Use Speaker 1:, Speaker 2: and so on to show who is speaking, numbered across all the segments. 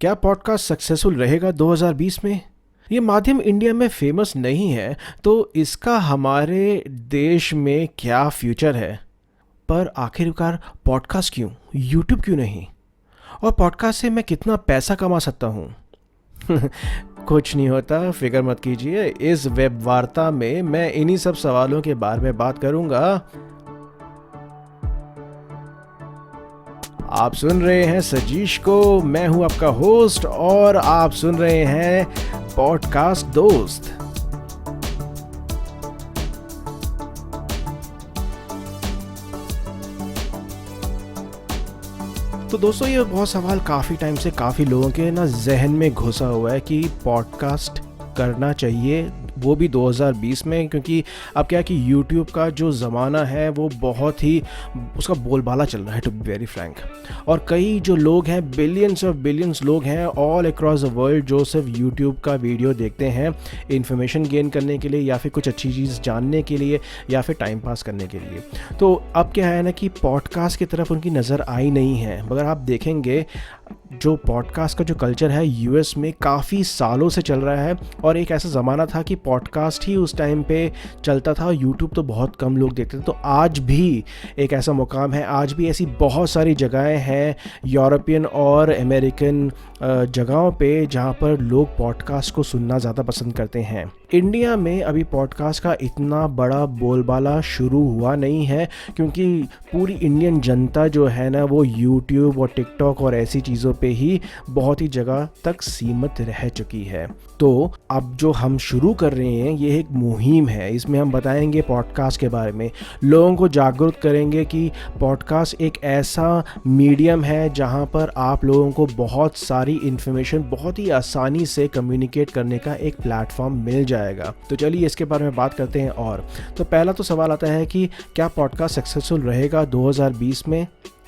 Speaker 1: क्या podcast successful रहेगा 2020 में? ये माध्यम इंडिया में फेमस नहीं है तो इसका हमारे देश में क्या फ्यूचर है? पर आखिरकार पॉडकास्ट क्यों, यूट्यूब क्यों नहीं? और पॉडकास्ट से मैं कितना पैसा कमा सकता हूँ? कुछ नहीं होता, फिक्र मत कीजिए। इस वेब वार्ता में मैं इन्हीं सब सवालों के बारे में बात करूंगा। आप सुन रहे हैं सजीश को, मैं हूं आपका होस्ट और आप सुन रहे हैं पॉडकास्ट दोस्त। तो दोस्तों, ये बहुत सवाल काफ़ी टाइम से काफ़ी लोगों के जहन में घुसा हुआ है कि पॉडकास्ट करना चाहिए, वो भी 2020 में, क्योंकि अब क्या है कि YouTube का जो ज़माना है वो बहुत ही उसका बोलबाला चल रहा है, टू बी वेरी फ्रैंक। और कई जो लोग हैं, बिलियंस और बिलियंस लोग हैं ऑल अक्रॉस द वर्ल्ड जो सिर्फ YouTube का वीडियो देखते हैं इन्फॉर्मेशन गेन करने के लिए या फिर कुछ अच्छी चीज़ जानने के लिए या फिर टाइम पास करने के लिए। तो अब क्या है ना कि पॉडकास्ट की तरफ उनकी नज़र आई नहीं है। मगर आप देखेंगे जो पॉडकास्ट का जो कल्चर है US में काफ़ी सालों से चल रहा है और एक ऐसा ज़माना था कि पॉडकास्ट ही उस टाइम पे चलता था, YouTube तो बहुत कम लोग देखते थे। तो आज भी एक ऐसा मुकाम है, आज भी ऐसी बहुत सारी जगहें हैं यूरोपियन और अमेरिकन जगहों पे जहाँ पर लोग पॉडकास्ट को सुनना ज़्यादा पसंद करते हैं। इंडिया में अभी पॉडकास्ट का इतना बड़ा बोलबाला शुरू हुआ नहीं है क्योंकि पूरी इंडियन जनता जो है ना वो YouTube और TikTok और ऐसी चीज़ों पे ही बहुत ही जगह तक सीमित रह चुकी है। तो अब जो हम शुरू कर रहे हैं ये एक मुहिम है, इसमें हम बताएंगे पॉडकास्ट के बारे में, लोगों को जागरूक करेंगे कि पॉडकास्ट एक ऐसा मीडियम है जहां पर आप लोगों को बहुत सारी इन्फॉर्मेशन बहुत ही आसानी से कम्युनिकेट करने का एक प्लेटफॉर्म मिल जाएगा। तो चलिए इसके बारे में बात करते हैं। और तो पहला तो सवाल आता है कि क्या पॉडकास्ट सक्सेसफुल रहेगा 2020 में?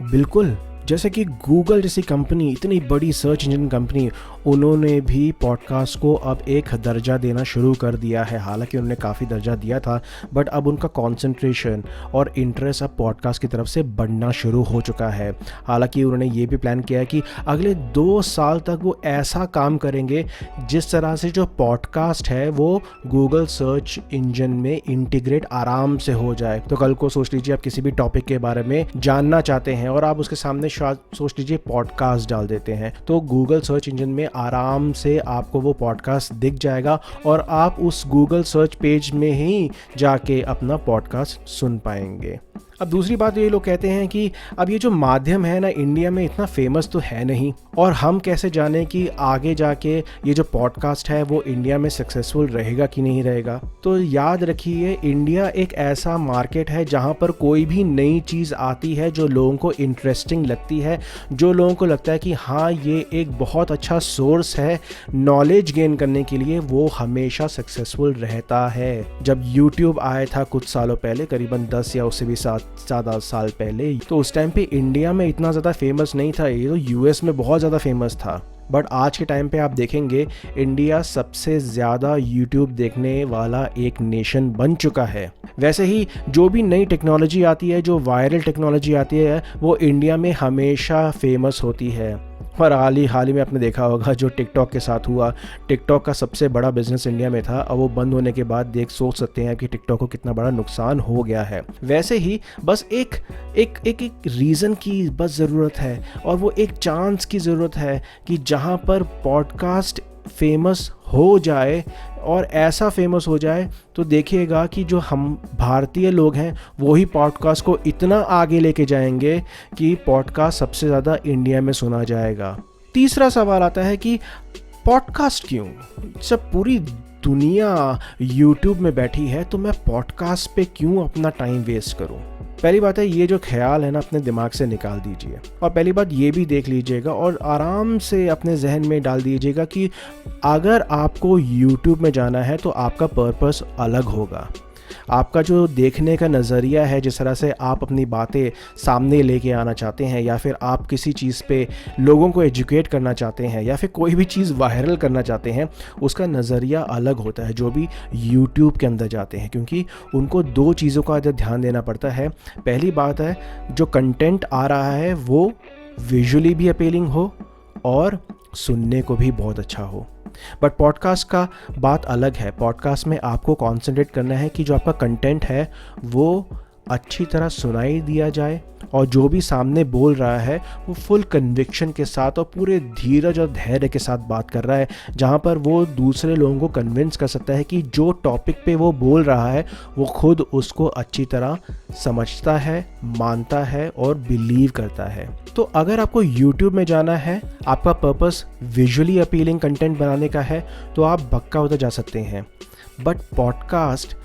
Speaker 1: बिल्कुल। जैसे कि गूगल जैसी कंपनी, इतनी बड़ी सर्च इंजन कंपनी, उन्होंने भी पॉडकास्ट को अब एक दर्जा देना शुरू कर दिया है। हालांकि उन्होंने काफ़ी दर्जा दिया था बट अब उनका कंसंट्रेशन और इंटरेस्ट अब पॉडकास्ट की तरफ से बढ़ना शुरू हो चुका है। हालांकि उन्होंने ये भी प्लान किया है कि अगले 2 साल तक वो ऐसा काम करेंगे जिस तरह से जो पॉडकास्ट है वो गूगल सर्च इंजन में इंटीग्रेट आराम से हो जाए। तो कल को सोच लीजिए आप किसी भी टॉपिक के बारे में जानना चाहते हैं और आप उसके सामने सोच लीजिए पॉडकास्ट डाल देते हैं तो गूगल सर्च इंजन में आराम से आपको वो पॉडकास्ट दिख जाएगा और आप उस गूगल सर्च पेज में ही जाके अपना पॉडकास्ट सुन पाएंगे। अब दूसरी बात ये लोग कहते हैं कि अब ये जो माध्यम है ना इंडिया में इतना फेमस तो है नहीं और हम कैसे जाने कि आगे जाके ये जो पॉडकास्ट है वो इंडिया में सक्सेसफुल रहेगा कि नहीं रहेगा। तो याद रखिए, इंडिया एक ऐसा मार्केट है जहाँ पर कोई भी नई चीज़ आती है जो लोगों को इंटरेस्टिंग लगती है, जो लोगों को लगता है कि हाँ ये एक बहुत अच्छा सोर्स है नॉलेज गेन करने के लिए, वो हमेशा सक्सेसफुल रहता है। जब यूट्यूब आया था कुछ सालों पहले, करीबन 10 या उससे भी ज़्यादा साल पहले, तो उस टाइम पे इंडिया में इतना ज़्यादा फेमस नहीं था, ये तो US में बहुत ज़्यादा फेमस था। बट आज के टाइम पे आप देखेंगे इंडिया सबसे ज़्यादा YouTube देखने वाला एक नेशन बन चुका है। वैसे ही जो भी नई टेक्नोलॉजी आती है, जो वायरल टेक्नोलॉजी आती है, वो इंडिया में हमेशा फेमस होती है। और हाल ही में आपने देखा होगा जो टिकटॉक के साथ हुआ। टिकटॉक का सबसे बड़ा बिजनेस इंडिया में था, अब वो बंद होने के बाद सोच सकते हैं कि टिकटॉक को कितना बड़ा नुकसान हो गया है। वैसे ही बस एक रीज़न की बस ज़रूरत है और वो एक चांस की ज़रूरत है कि जहाँ पर पॉडकास्ट फेमस हो जाए और ऐसा फेमस हो जाए तो देखिएगा कि जो हम भारतीय लोग हैं वो ही पॉडकास्ट को इतना आगे लेके जाएंगे कि पॉडकास्ट सबसे ज़्यादा इंडिया में सुना जाएगा। तीसरा सवाल आता है कि पॉडकास्ट क्यों? जब पूरी दुनिया YouTube में बैठी है तो मैं पॉडकास्ट पे क्यों अपना टाइम वेस्ट करूं? पहली बात है, ये जो ख्याल है ना अपने दिमाग से निकाल दीजिए। और पहली बात ये भी देख लीजिएगा और आराम से अपने जहन में डाल दीजिएगा कि अगर आपको YouTube में जाना है तो आपका पर्पस अलग होगा। आपका जो देखने का नज़रिया है, जिस तरह से आप अपनी बातें सामने लेके आना चाहते हैं या फिर आप किसी चीज़ पे लोगों को एजुकेट करना चाहते हैं या फिर कोई भी चीज़ वायरल करना चाहते हैं, उसका नज़रिया अलग होता है जो भी YouTube के अंदर जाते हैं, क्योंकि उनको 2 चीज़ों का ध्यान देना पड़ता है। पहली बात है जो कंटेंट आ रहा है वो विजुअली भी अपीलिंग हो और सुनने को भी बहुत अच्छा हो। बट पॉडकास्ट का बात अलग है। पॉडकास्ट में आपको कॉन्सेंट्रेट करना है कि जो आपका कंटेंट है वो अच्छी तरह सुनाई दिया जाए और जो भी सामने बोल रहा है वो फुल कन्विक्शन के साथ और पूरे धीरज और धैर्य के साथ बात कर रहा है, जहाँ पर वो दूसरे लोगों को कन्विंस कर सकता है कि जो टॉपिक पे वो बोल रहा है वो खुद उसको अच्छी तरह समझता है, मानता है और बिलीव करता है। तो अगर आपको YouTube में जाना है, आपका पर्पस विजुअली अपीलिंग कंटेंट बनाने का है, तो आप बक्का होते जा सकते हैं। बट पॉडकास्ट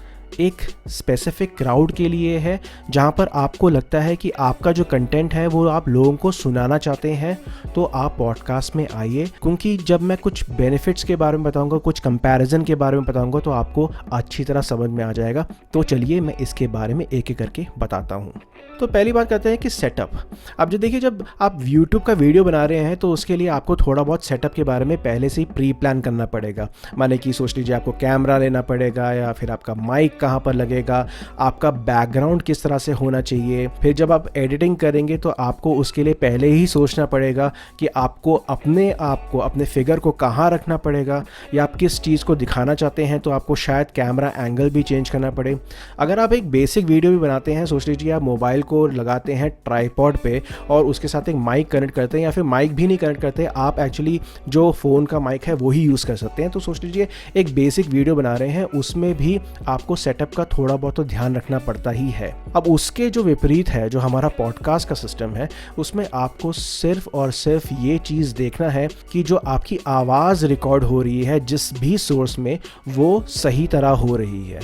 Speaker 1: एक स्पेसिफिक क्राउड के लिए है, जहाँ पर आपको लगता है कि आपका जो कंटेंट है वो आप लोगों को सुनाना चाहते हैं, तो आप पॉडकास्ट में आइए। क्योंकि जब मैं कुछ बेनिफिट्स के बारे में बताऊंगा, कुछ कंपैरिजन के बारे में बताऊंगा, तो आपको अच्छी तरह समझ में आ जाएगा। तो चलिए मैं इसके बारे में एक एक करके बताता हूँ। तो पहली बात करते हैं कि सेटअप। अब जो देखिए, जब आप YouTube का वीडियो बना रहे हैं तो उसके लिए आपको थोड़ा बहुत सेटअप के बारे में पहले से ही प्री प्लान करना पड़ेगा। माने कि सोच लीजिए आपको कैमरा लेना पड़ेगा, या फिर आपका माइक कहाँ पर लगेगा, आपका बैकग्राउंड किस तरह से होना चाहिए। फिर जब आप एडिटिंग करेंगे तो आपको उसके लिए पहले ही सोचना पड़ेगा कि आपको अपने फिगर को कहाँ रखना पड़ेगा, या आप किस चीज़ को दिखाना चाहते हैं, तो आपको शायद कैमरा एंगल भी चेंज करना पड़े। अगर आप एक बेसिक वीडियो भी बनाते हैं, सोच लीजिए आप मोबाइल को लगाते हैं ट्राइपॉड पे और उसके साथ एक माइक कनेक्ट करते हैं, या फिर माइक भी नहीं कनेक्ट करते, आप एक्चुअली जो फ़ोन का माइक है वो ही यूज़ कर सकते हैं। तो सोच लीजिए एक बेसिक वीडियो बना रहे हैं, उसमें भी आपको सेटअप का थोड़ा बहुत तो ध्यान रखना पड़ता ही है। अब उसके जो विपरीत है, जो हमारा पॉडकास्ट का सिस्टम है, उसमें आपको सिर्फ और सिर्फ ये चीज़ देखना है कि जो आपकी आवाज़ रिकॉर्ड हो रही है जिस भी सोर्स में, वो सही तरह हो रही है।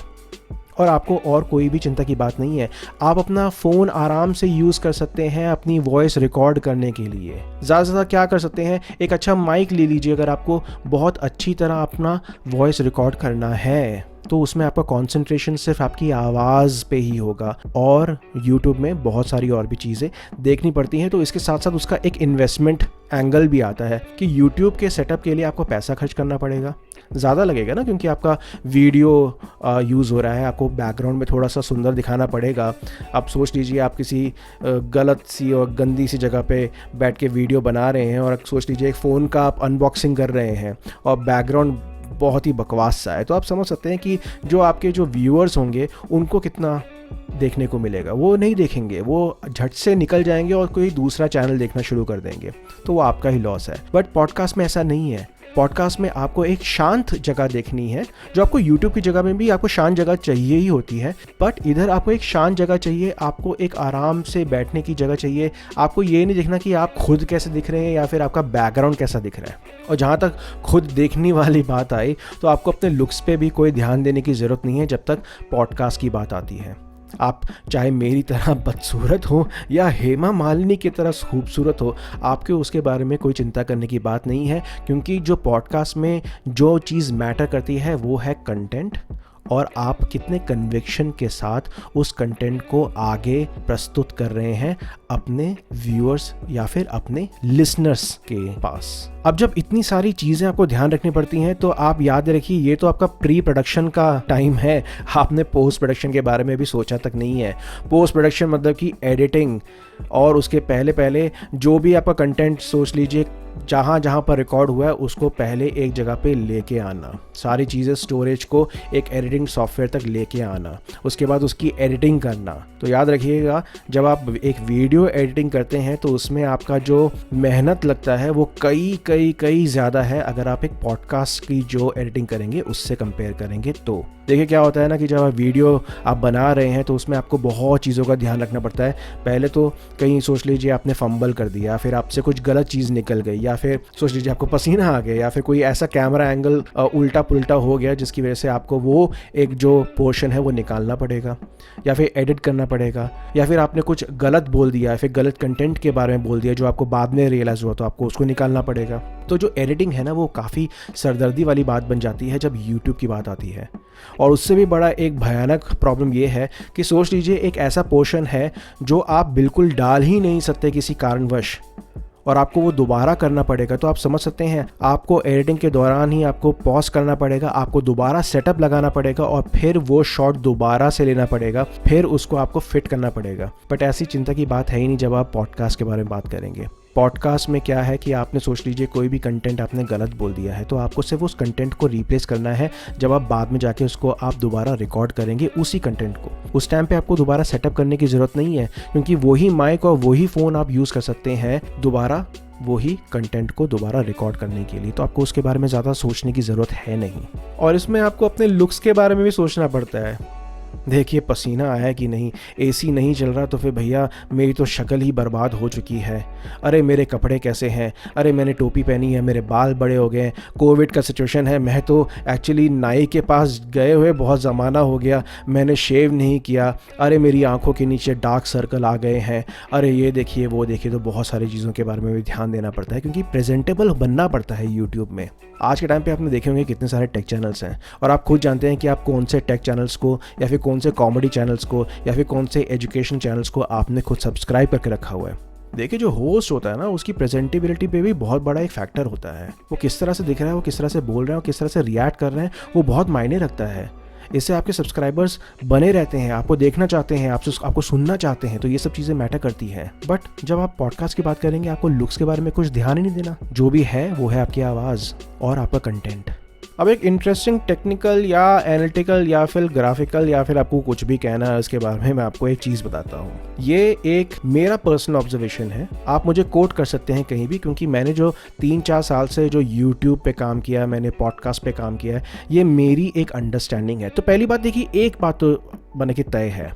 Speaker 1: और आपको और कोई भी चिंता की बात नहीं है। आप अपना फ़ोन आराम से यूज़ कर सकते हैं अपनी वॉइस रिकॉर्ड करने के लिए। ज़्यादा से ज़्यादा क्या कर सकते हैं, एक अच्छा माइक ले लीजिए। अगर आपको बहुत अच्छी तरह अपना वॉइस रिकॉर्ड करना है तो उसमें आपका कंसंट्रेशन सिर्फ आपकी आवाज़ पे ही होगा, और YouTube में बहुत सारी और भी चीज़ें देखनी पड़ती हैं। तो इसके साथ साथ उसका एक इन्वेस्टमेंट एंगल भी आता है कि YouTube के सेटअप के लिए आपको पैसा खर्च करना पड़ेगा, ज़्यादा लगेगा ना, क्योंकि आपका वीडियो यूज़ हो रहा है, आपको बैकग्राउंड में थोड़ा सा सुंदर दिखाना पड़ेगा। आप सोच लीजिए आप किसी गलत सी और गंदी सी जगह पे बैठ के वीडियो बना रहे हैं, और सोच लीजिए एक फ़ोन का आप अनबॉक्सिंग कर रहे हैं और बैकग्राउंड बहुत ही बकवास सा है, तो आप समझ सकते हैं कि जो आपके जो व्यूअर्स होंगे उनको कितना देखने को मिलेगा। वो नहीं देखेंगे, वो झट से निकल जाएंगे और कोई दूसरा चैनल देखना शुरू कर देंगे, तो वो आपका ही लॉस है। बट पॉडकास्ट में ऐसा नहीं है। पॉडकास्ट में आपको एक शांत जगह देखनी है, जो आपको YouTube की जगह में भी आपको शांत जगह चाहिए ही होती है, बट इधर आपको एक शांत जगह चाहिए, आपको एक आराम से बैठने की जगह चाहिए। आपको ये नहीं देखना कि आप खुद कैसे दिख रहे हैं या फिर आपका बैकग्राउंड कैसा दिख रहा है। और जहाँ तक खुद देखने वाली बात आई, तो आपको अपने लुक्स पे भी कोई ध्यान देने की ज़रूरत नहीं है जब तक पॉडकास्ट की बात आती है। आप चाहे मेरी तरह बदसूरत हो या हेमा मालिनी की तरह खूबसूरत हो, आपको उसके बारे में कोई चिंता करने की बात नहीं है, क्योंकि जो पॉडकास्ट में जो चीज़ मैटर करती है वो है कंटेंट, और आप कितने कन्विक्शन के साथ उस कंटेंट को आगे प्रस्तुत कर रहे हैं अपने व्यूअर्स या फिर अपने लिसनर्स के पास। अब जब इतनी सारी चीज़ें आपको ध्यान रखनी पड़ती हैं, तो आप याद रखिए ये तो आपका प्री प्रोडक्शन का टाइम है, आपने पोस्ट प्रोडक्शन के बारे में भी सोचा तक नहीं है। पोस्ट प्रोडक्शन मतलब कि एडिटिंग, और उसके पहले जो भी आपका कंटेंट सोच लीजिए जहाँ पर रिकॉर्ड हुआ है उसको पहले एक जगह पे लेके आना, सारी चीज़ें स्टोरेज को एक एडिटिंग सॉफ्टवेयर तक लेके आना, उसके बाद उसकी एडिटिंग करना। तो याद रखिएगा जब आप एक वीडियो एडिटिंग करते हैं तो उसमें आपका जो मेहनत लगता है वो कई ज़्यादा है अगर आप एक पॉडकास्ट की जो एडिटिंग करेंगे उससे कंपेयर करेंगे। तो देखिए क्या होता है ना कि जब आप वीडियो आप बना रहे हैं तो उसमें आपको बहुत चीज़ों का ध्यान रखना पड़ता है। पहले तो कहीं सोच लीजिए आपने फंबल कर दिया, फिर आपसे कुछ गलत चीज़ निकल गई, या फिर सोच लीजिए आपको पसीना आ गया, या फिर कोई ऐसा कैमरा एंगल उल्टा पुल्टा हो गया जिसकी वजह से आपको वो एक जो पोर्शन है वो निकालना पड़ेगा या फिर एडिट करना पड़ेगा, या फिर आपने कुछ गलत बोल दिया या फिर गलत कंटेंट के बारे में बोल दिया जो आपको बाद में रियलाइज़ हुआ, तो आपको उसको निकालना पड़ेगा। तो जो एडिटिंग है ना वो काफ़ी सरदर्दी वाली बात बन जाती है जब YouTube की बात आती है। और उससे भी बड़ा एक भयानक प्रॉब्लम ये है कि सोच लीजिए एक ऐसा पोर्शन है जो आप बिल्कुल डाल ही नहीं सकते किसी कारणवश, और आपको वो दोबारा करना पड़ेगा। तो आप समझ सकते हैं आपको एडिटिंग के दौरान ही आपको पॉज करना पड़ेगा, आपको दोबारा सेटअप लगाना पड़ेगा और फिर वो शॉट दोबारा से लेना पड़ेगा, फिर उसको आपको फिट करना पड़ेगा। बट ऐसी चिंता की बात है ही नहीं जब आप पॉडकास्ट के बारे में बात करेंगे। पॉडकास्ट में क्या है कि आपने सोच लीजिए कोई भी कंटेंट आपने गलत बोल दिया है, तो आपको सिर्फ उस कंटेंट को रिप्लेस करना है। जब आप बाद में जाके उसको आप दोबारा रिकॉर्ड करेंगे उसी कंटेंट को, उस टाइम पे आपको दोबारा सेटअप करने की ज़रूरत नहीं है, क्योंकि वही माइक और वही फ़ोन आप यूज़ कर सकते हैं दोबारा वही कंटेंट को दोबारा रिकॉर्ड करने के लिए। तो आपको उसके बारे में ज़्यादा सोचने की ज़रूरत है नहीं। और इसमें आपको अपने लुक्स के बारे में भी सोचना पड़ता है। देखिए पसीना आया कि नहीं, एसी नहीं चल रहा तो फिर भैया मेरी तो शक्ल ही बर्बाद हो चुकी है। अरे मेरे कपड़े कैसे हैं, अरे मैंने टोपी पहनी है, मेरे बाल बड़े हो गए, कोविड का सिचुएशन है, मैं तो एक्चुअली नाई के पास गए हुए बहुत ज़माना हो गया, मैंने शेव नहीं किया, अरे मेरी आंखों के नीचे डार्क सर्कल आ गए हैं, अरे ये देखिए वो देखिए। तो बहुत सारी चीज़ों के बारे में भी ध्यान देना पड़ता है, क्योंकि प्रेजेंटेबल बनना पड़ता है यूट्यूब में। आज के टाइम पे आपने देखे होंगे कितने सारे टेक चैनल्स हैं, और आप खुद जानते हैं कि आप कौन से टेक चैनल्स को या फिर कौन से कॉमेडी चैनल्स को या फिर कौन से एजुकेशन चैनल्स को आपने खुद सब्सक्राइब करके रखा हुआ है। देखिए जो होस्ट होता है ना, उसकी प्रेजेंटेबिलिटी पे भी बहुत बड़ा एक फैक्टर होता है। वो किस तरह से दिख रहा है, वो किस तरह से बोल रहे हैं, वो किस तरह से रिएक्ट कर रहे हैं, वो बहुत मायने रखता है। इससे आपके सब्सक्राइबर्स बने रहते हैं, आपको देखना चाहते हैं, आपको सुनना चाहते हैं, तो ये सब चीज़ें मैटर करती हैं। बट जब आप पॉडकास्ट की बात करेंगे, आपको लुक्स के बारे में कुछ ध्यान ही नहीं देना। जो भी है वो है आपकी आवाज़ और आपका कंटेंट। अब एक इंटरेस्टिंग टेक्निकल या एनालिटिकल या फिर ग्राफिकल या फिर आपको कुछ भी कहना है उसके बारे में मैं आपको एक चीज़ बताता हूँ। ये एक मेरा पर्सनल ऑब्जर्वेशन है, आप मुझे कोट कर सकते हैं कहीं भी, क्योंकि मैंने जो 3-4 साल से जो यूट्यूब पे काम किया है, मैंने पॉडकास्ट पे काम किया है, ये मेरी एक अंडरस्टैंडिंग है। तो पहली बात देखिए, एक बात तो बने की तय है,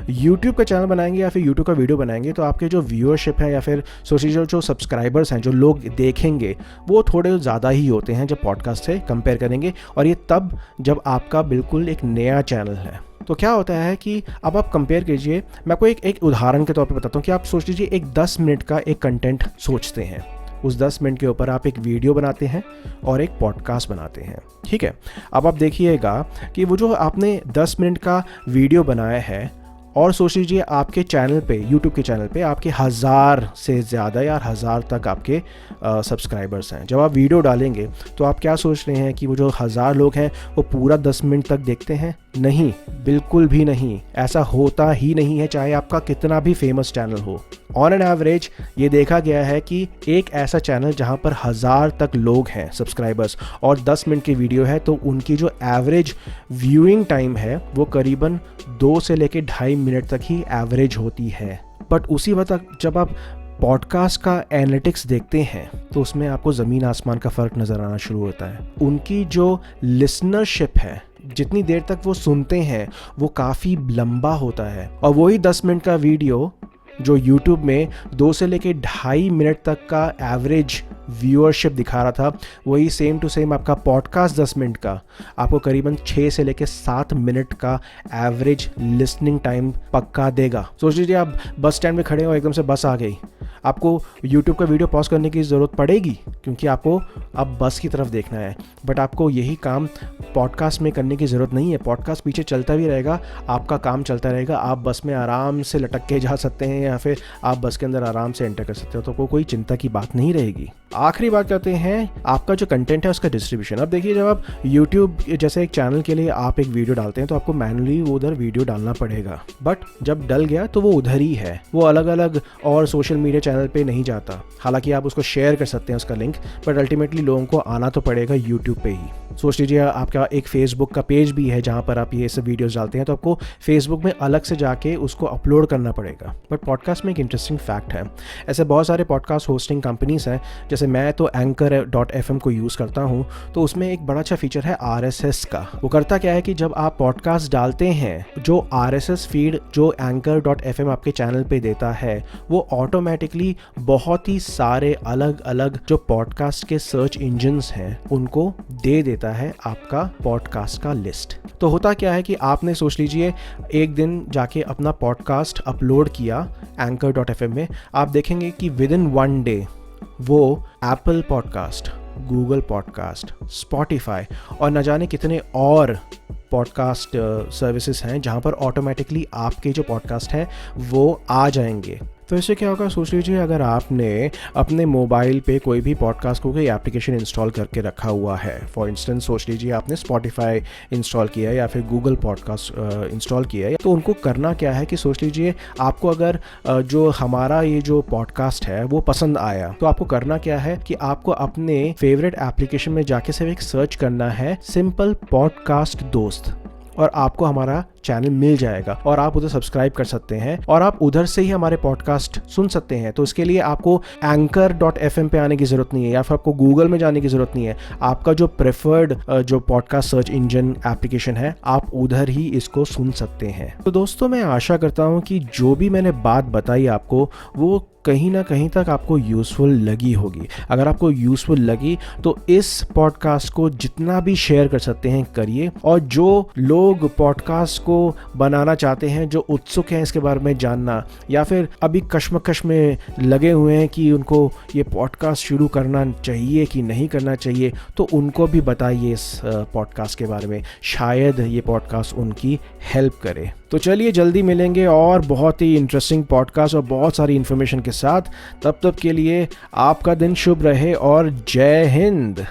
Speaker 1: यूट्यूब का चैनल बनाएंगे या फिर यूट्यूब का वीडियो बनाएंगे तो आपके जो व्यूअरशिप है या फिर सोचिए जो सब्सक्राइबर्स हैं, जो लोग देखेंगे, वो थोड़े ज़्यादा ही होते हैं जब पॉडकास्ट से कंपेयर करेंगे। और ये तब जब आपका बिल्कुल एक नया चैनल है। तो क्या होता है कि अब आप कंपेयर कीजिए, मैं आपको एक उदाहरण के तौर पे बताता हूँ कि आप सोच लीजिए एक 10 मिनट का एक कंटेंट सोचते हैं, उस 10 मिनट के ऊपर आप एक वीडियो बनाते हैं और एक पॉडकास्ट बनाते हैं, ठीक है। अब आप देखिएगा कि वो जो आपने 10 मिनट का वीडियो बनाया है, और सोच लीजिए आपके चैनल पे, यूट्यूब के चैनल पे आपके 1000 से ज़्यादा या 1000 तक आपके सब्सक्राइबर्स हैं। जब आप वीडियो डालेंगे तो आप क्या सोच रहे हैं कि वो जो 1000 लोग हैं वो पूरा 10 मिनट तक देखते हैं? नहीं, बिल्कुल भी नहीं। ऐसा होता ही नहीं है, चाहे आपका कितना भी फेमस चैनल हो। ऑन एन एवरेज ये देखा गया है कि एक ऐसा चैनल जहां पर 1000 तक लोग हैं सब्सक्राइबर्स और 10 मिनट की वीडियो है, तो उनकी जो एवरेज व्यूइंग टाइम है वो करीबन 2 से लेकर 2.5 मिनट तक ही एवरेज होती है। बट उसी वक्त जब आप पॉडकास्ट का एनालिटिक्स देखते हैं तो उसमें आपको ज़मीन आसमान का फ़र्क नज़र आना शुरू होता है। उनकी जो लिसनरशिप है, जितनी देर तक वो सुनते हैं, वो काफ़ी लंबा होता है। और वही 10 मिनट का वीडियो जो YouTube में 2 से लेके 2.5 मिनट तक का एवरेज व्यूअरशिप दिखा रहा था, वही सेम टू सेम आपका पॉडकास्ट 10 मिनट का आपको करीबन 6 से लेके 7 मिनट का एवरेज लिसनिंग टाइम पक्का देगा। सोच लीजिए आप बस स्टैंड में खड़े हो, एकदम से बस आ गई, आपको YouTube का वीडियो पॉज करने की ज़रूरत पड़ेगी क्योंकि आपको अब बस की तरफ देखना है। बट आपको यही काम पॉडकास्ट में करने की ज़रूरत नहीं है। पॉडकास्ट पीछे चलता भी रहेगा, आपका काम चलता रहेगा, आप बस में आराम से लटक के जा सकते हैं या फिर आप बस के अंदर आराम से एंटर कर सकते हो, तो कोई चिंता की बात नहीं रहेगी। आखिरी बात करते हैं आपका जो कंटेंट है उसका डिस्ट्रीब्यूशन। अब देखिए, जब आप YouTube जैसे एक चैनल के लिए आप एक वीडियो डालते हैं तो आपको मैनुअली वो उधर वीडियो डालना पड़ेगा, बट जब डल गया तो वो उधर ही है, वो अलग अलग और सोशल मीडिया चैनल पे नहीं जाता। हालांकि आप उसको शेयर कर सकते हैं उसका लिंक, बट अल्टीमेटली लोगों को आना तो पड़ेगा YouTube पे ही। सोच लीजिए आपका एक फेसबुक का पेज भी है जहाँ पर आप ये सब वीडियोस डालते हैं, तो आपको फेसबुक में अलग से जाके उसको अपलोड करना पड़ेगा। बट पॉडकास्ट में एक इंटरेस्टिंग फैक्ट है, ऐसे बहुत सारे पॉडकास्ट होस्टिंग कंपनीज़ हैं, जैसे मैं तो Anchor.fm को यूज़ करता हूँ, तो उसमें एक बड़ा अच्छा फीचर है RSS का। वो करता क्या है कि जब आप पॉडकास्ट डालते हैं, जो RSS फीड जो Anchor.fm आपके चैनल पे देता है, वो ऑटोमेटिकली बहुत ही सारे अलग अलग जो पॉडकास्ट के सर्च इंजन्स हैं उनको दे देता है आपका पॉडकास्ट का लिस्ट। तो होता क्या है कि आपने सोच लीजिए एक दिन जाके अपना पॉडकास्ट अपलोड किया Anchor.fm में, आप देखेंगे कि विद इन 1 डे वो Apple podcast, Google podcast, Spotify और न जाने कितने और पॉडकास्ट सर्विसेज हैं जहां पर ऑटोमेटिकली आपके जो पॉडकास्ट हैं वो आ जाएंगे। तो इससे क्या होगा, सोच लीजिए अगर आपने अपने मोबाइल पे कोई भी पॉडकास्ट को कोई एप्लीकेशन इंस्टॉल करके रखा हुआ है, फॉर इंस्टेंस सोच लीजिए आपने स्पॉटिफाई इंस्टॉल किया है या फिर गूगल पॉडकास्ट इंस्टॉल किया है, तो उनको करना क्या है कि सोच लीजिए आपको अगर जो हमारा ये जो पॉडकास्ट है वो पसंद आया, तो आपको करना क्या है कि आपको अपने फेवरेट एप्लीकेशन में जाके सिर्फ एक सर्च करना है सिंपल पॉडकास्ट दोस्त, और आपको हमारा चैनल मिल जाएगा और आप उधर सब्सक्राइब कर सकते हैं और आप उधर से ही हमारे पॉडकास्ट सुन सकते हैं। तो इसके लिए आपको anchor.fm पे आने की ज़रूरत नहीं है या फिर आपको गूगल में जाने की ज़रूरत नहीं है। आपका जो प्रेफर्ड जो पॉडकास्ट सर्च इंजन एप्लीकेशन है, आप उधर ही इसको सुन सकते हैं। तो दोस्तों, मैं आशा करता हूँ कि जो भी मैंने बात बताई आपको वो कहीं ना कहीं तक आपको यूज़फुल लगी होगी। अगर आपको यूज़फुल लगी तो इस पॉडकास्ट को जितना भी शेयर कर सकते हैं करिए, और जो लोग पॉडकास्ट को बनाना चाहते हैं, जो उत्सुक हैं इसके बारे में जानना या फिर अभी कश्मकश में लगे हुए हैं कि उनको ये पॉडकास्ट शुरू करना चाहिए कि नहीं करना चाहिए, तो उनको भी बताइए इस पॉडकास्ट के बारे में। शायद ये पॉडकास्ट उनकी हेल्प करे। तो चलिए जल्दी मिलेंगे और बहुत ही इंटरेस्टिंग पॉडकास्ट और बहुत सारी इन्फॉर्मेशन के साथ। तब तक के लिए आपका दिन शुभ रहे और जय हिंद।